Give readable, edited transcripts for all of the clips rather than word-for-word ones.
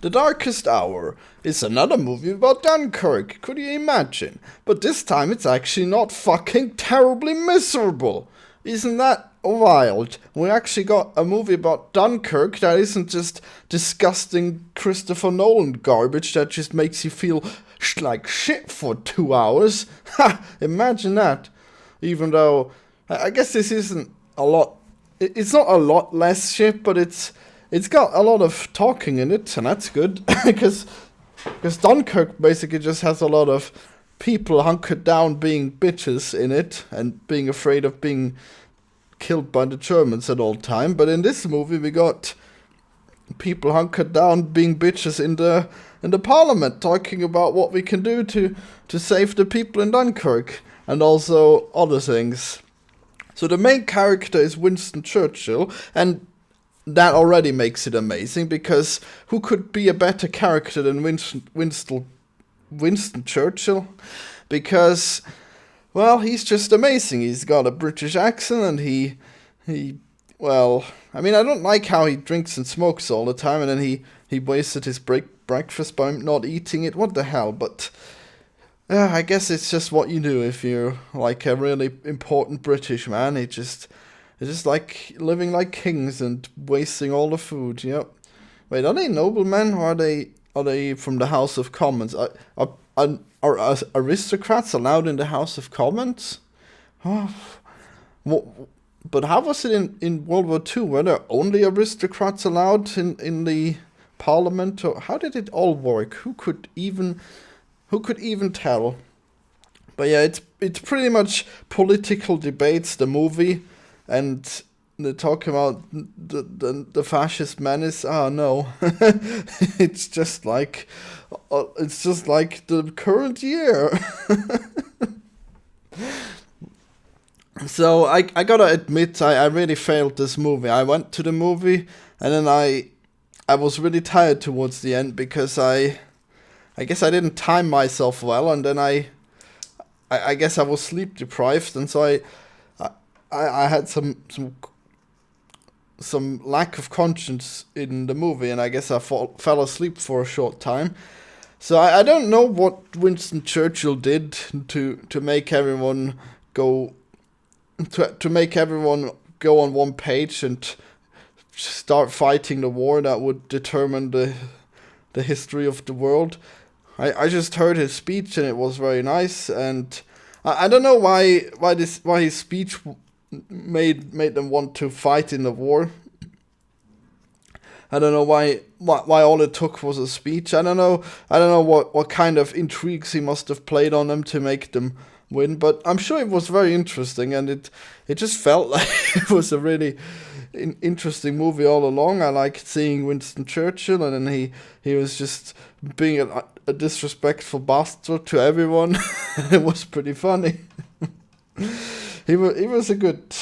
The Darkest Hour is another movie about Dunkirk, could you imagine? But this time it's actually not fucking terribly miserable. Isn't that wild? We actually got a movie about Dunkirk that isn't just disgusting Christopher Nolan garbage that just makes you feel like shit for 2 hours. Ha! Imagine that. Even though, I guess this isn't a lot, it's not a lot less shit, but it's got a lot of talking in it, and that's good, because Dunkirk basically just has a lot of people hunkered down being bitches in it, and being afraid of being killed by the Germans at all time. But in this movie we got people hunkered down being bitches in the parliament, talking about what we can do to save the people in Dunkirk, and also other things. So the main character is Winston Churchill, and that already makes it amazing, because who could be a better character than Winston Churchill? Because, well, he's just amazing. He's got a British accent, and he well, I mean, I don't like how he drinks and smokes all the time, and then he wasted his breakfast by not eating it. What the hell? But I guess it's just what you do if you're like a really important British man. It's just like living like kings and wasting all the food. Yep. Wait, are they noblemen, or are they from the House of Commons? Are aristocrats allowed in the House of Commons? Oh, but how was it in World War II? Were there only aristocrats allowed in the Parliament? Or how did it all work? Who could even tell? But yeah, it's pretty much political debates, the movie. And they talk about the fascist menace. Oh no, it's just like the current year. So I gotta admit, I really failed this movie. I went to the movie, and then I was really tired towards the end, because I guess I didn't time myself well, and then I guess I was sleep deprived, and so I had some lack of conscience in the movie, and I guess I fell asleep for a short time. So I don't know what Winston Churchill did to make everyone go on one page and start fighting the war that would determine the history of the world. I just heard his speech, and it was very nice, and I don't know why his speech made them want to fight in the war. I don't know why all it took was a speech. I don't know what kind of intrigues he must have played on them to make them win, but I'm sure it was very interesting, and it just felt like it was a really interesting movie all along. I liked seeing Winston Churchill, and then he was just being a disrespectful bastard to everyone. It was pretty funny. He was a good...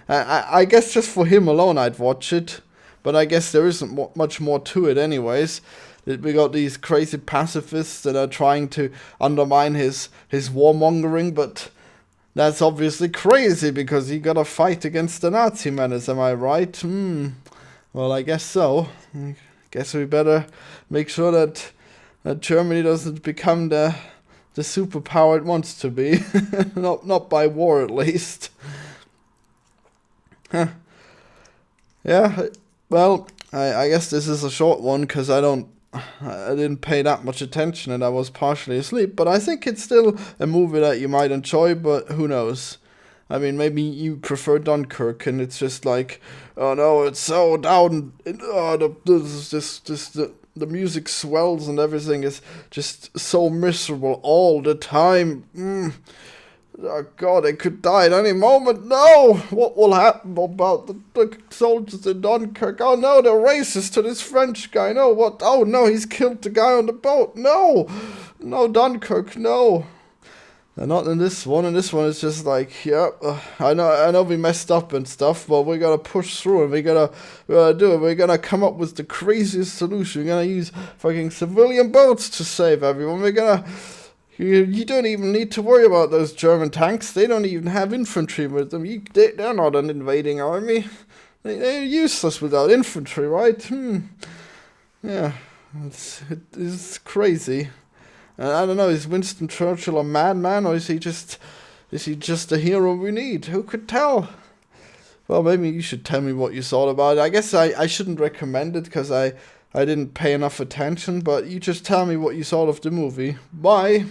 I guess just for him alone I'd watch it, but I guess there isn't much more to it anyways. We got these crazy pacifists that are trying to undermine his warmongering, but that's obviously crazy, because he gotta fight against the Nazi menace, am I right? Well, I guess so. I guess we better make sure that Germany doesn't become the superpower it wants to be. not by war, at least. Huh. Yeah, well, I guess this is a short one, because I didn't pay that much attention, and I was partially asleep, but I think it's still a movie that you might enjoy, but who knows? I mean, maybe you prefer Dunkirk, and it's just like, oh no, it's so down, the music swells and everything is just so miserable all the time. Oh God, they could die at any moment. No! What will happen about the soldiers in Dunkirk? Oh no, they're racist to this French guy. No, what? Oh no, he's killed the guy on the boat. No! No, Dunkirk, no. And not in this one. In this one, it's just like, yeah, I know we messed up and stuff, but we gotta push through, and we gotta do it. We're gonna come up with the craziest solution. We're gonna use fucking civilian boats to save everyone. We're gonna... You don't even need to worry about those German tanks. They don't even have infantry with them. They're not an invading army. They're useless without infantry, right? Yeah. It's crazy. I don't know, is Winston Churchill a madman, or is he just the hero we need? Who could tell? Well, maybe you should tell me what you thought about it. I guess I shouldn't recommend it because I didn't pay enough attention, but you just tell me what you thought of the movie. Bye!